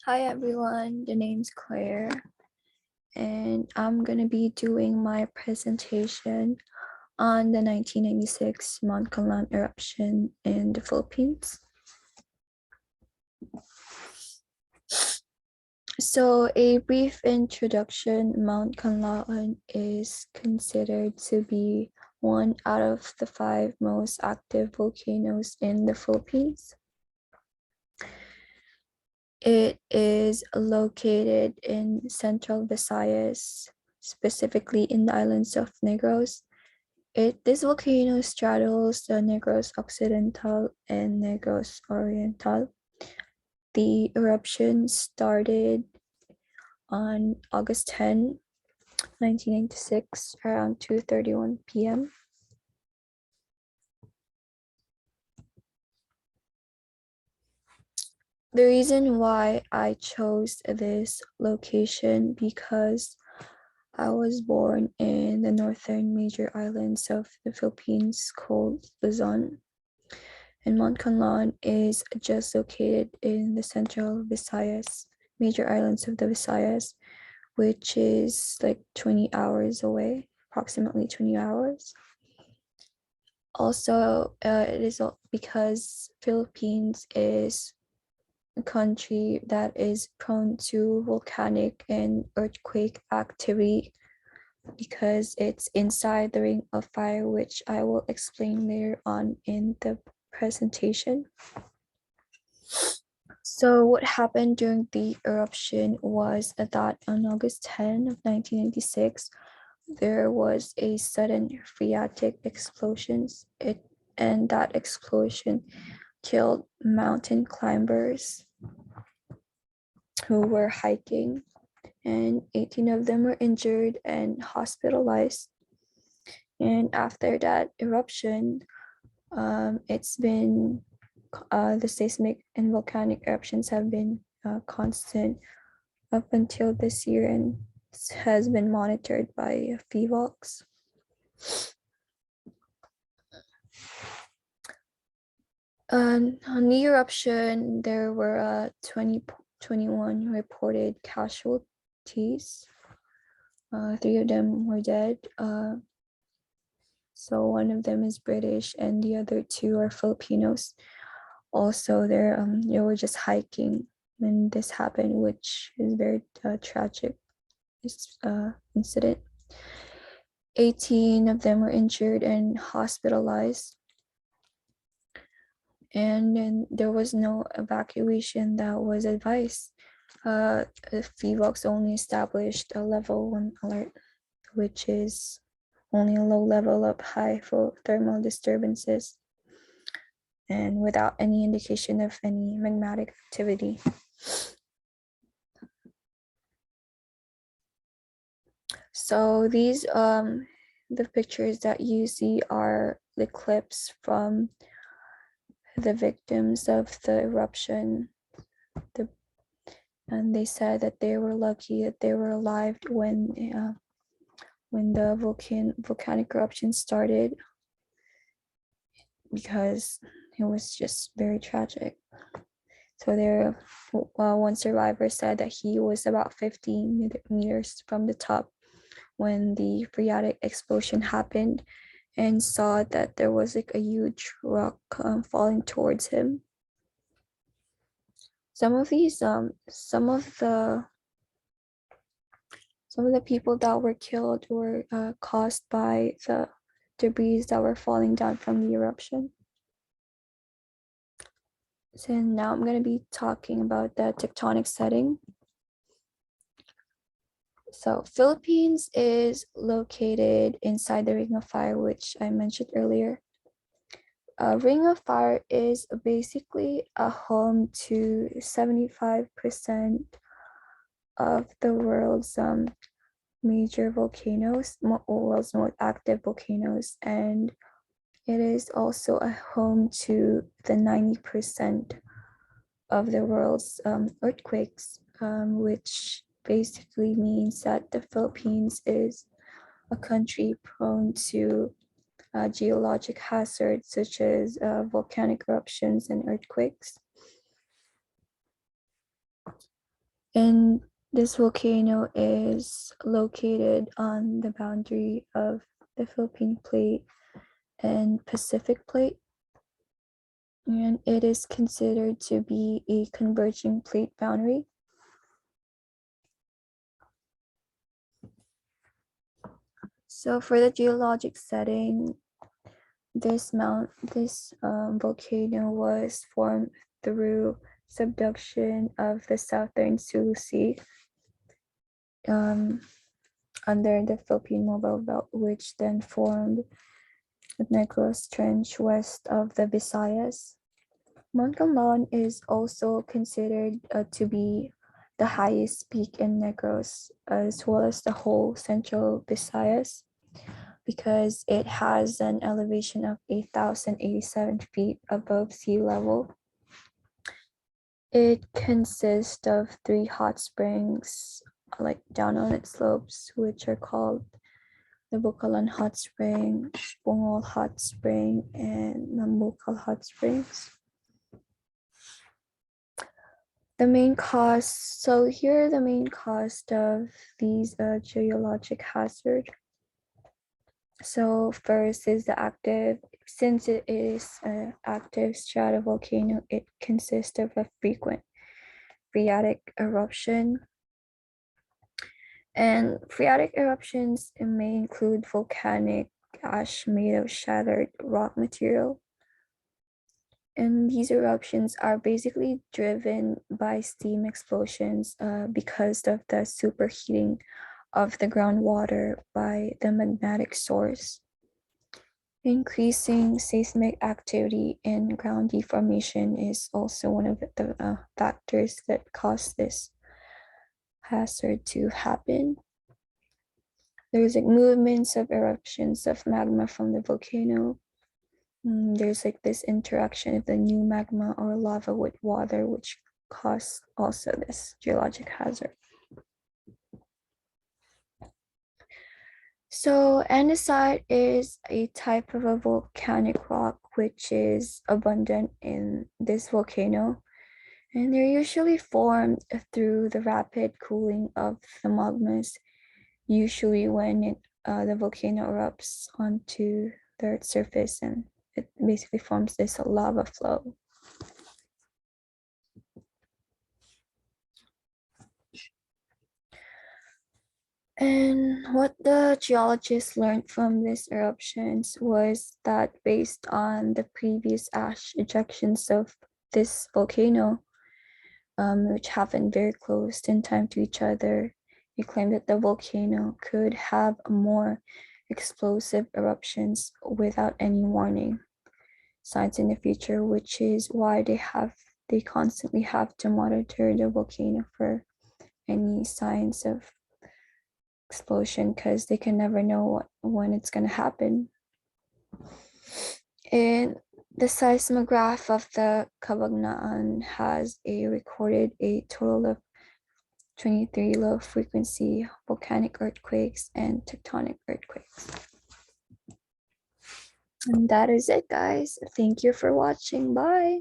Hi everyone, the name's Claire, and I'm gonna be doing my presentation on the 1996 Mount Kanlaon eruption in the Philippines. So a brief introduction, Mount Kanlaon is considered to be one out of the 5 most active volcanoes in the Philippines. It is located in central Visayas, specifically in the islands of Negros. This volcano straddles the Negros Occidental and Negros Oriental. The eruption started on August 10, 1996, around 2:31 p.m. The reason why I chose this location because I was born in the northern major islands of the Philippines called Luzon, and Mount Kanlaon is just located in the central Visayas, major islands of the Visayas, which is like 20 hours away, approximately 20 hours. Also, it is because Philippines is a country that is prone to volcanic and earthquake activity because it's inside the Ring of Fire, which I will explain later on in the presentation. So what happened during the eruption was that on August 10 of 1996, there was a sudden phreatic explosion, and that explosion killed mountain climbers who were hiking, and 18 of them were injured and hospitalized. And after that eruption, it's been the seismic and volcanic eruptions have been constant up until this year and has been monitored by FIVOX. On the eruption, there were 21 reported casualties. 3 of them were dead. So one of them is British and the other 2 are Filipinos. Also, they were just hiking when this happened, which is very tragic. This incident. 18 of them were injured and hospitalized. And then there was no evacuation that was advised. FIVOX only established a level 1 alert, which is only a low level of high thermal disturbances and without any indication of any magmatic activity. So these the pictures that you see are the clips from the victims of the eruption. And they said that they were lucky that they were alive when the volcanic eruption started, because it was just very tragic. So one survivor said that he was about 50 meters from the top when the phreatic explosion happened and saw that there was like a huge rock falling towards him. Some of the people that were killed were caused by the debris that were falling down from the eruption. So now I'm going to be talking about the tectonic setting. So Philippines is located inside the Ring of Fire, which I mentioned earlier. Ring of Fire is basically a home to 75% of the world's major volcanoes, world's most active volcanoes, and it is also a home to the 90% of the world's earthquakes, which basically means that the Philippines is a country prone to geologic hazards such as volcanic eruptions and earthquakes. And this volcano is located on the boundary of the Philippine Plate and Pacific Plate. And it is considered to be a converging plate boundary. So for the geologic setting, this volcano was formed through subduction of the southern Sulu Sea under the Philippine Mobile Belt, which then formed the Negros Trench west of the Visayas. Mount Kanlaon is also considered to be the highest peak in Negros, as well as the whole central Visayas, because it has an elevation of 8,087 feet above sea level. It consists of 3 hot springs, like down on its slopes, which are called the Bukalan Hot Spring, Bungol Hot Spring, and Nambukal Hot Springs. The main cost, so here are the main cost of these geologic hazard. So first is the active, since it is an active stratovolcano, it consists of a frequent phreatic eruption. And phreatic eruptions may include volcanic ash made of shattered rock material. And these eruptions are basically driven by steam explosions because of the superheating of the groundwater by the magnetic source. Increasing seismic activity and ground deformation is also one of the factors that cause this hazard to happen. There's like movements of eruptions of magma from the volcano. There's like this interaction of the new magma or lava with water, which causes also this geologic hazard. So andesite is a type of a volcanic rock which is abundant in this volcano, and they're usually formed through the rapid cooling of the magmas, usually when the volcano erupts onto the Earth's surface, and it basically forms this lava flow. And what the geologists learned from these eruptions was that based on the previous ash ejections of this volcano, which happened very close in time to each other, he claimed that the volcano could have more explosive eruptions without any warning signs in the future, which is why they constantly have to monitor the volcano for any signs of explosion, because they can never know when it's going to happen. And the seismograph of the Kabagnan has recorded a total of 23 low frequency volcanic earthquakes and tectonic earthquakes. And that is it, guys. Thank you for watching. Bye.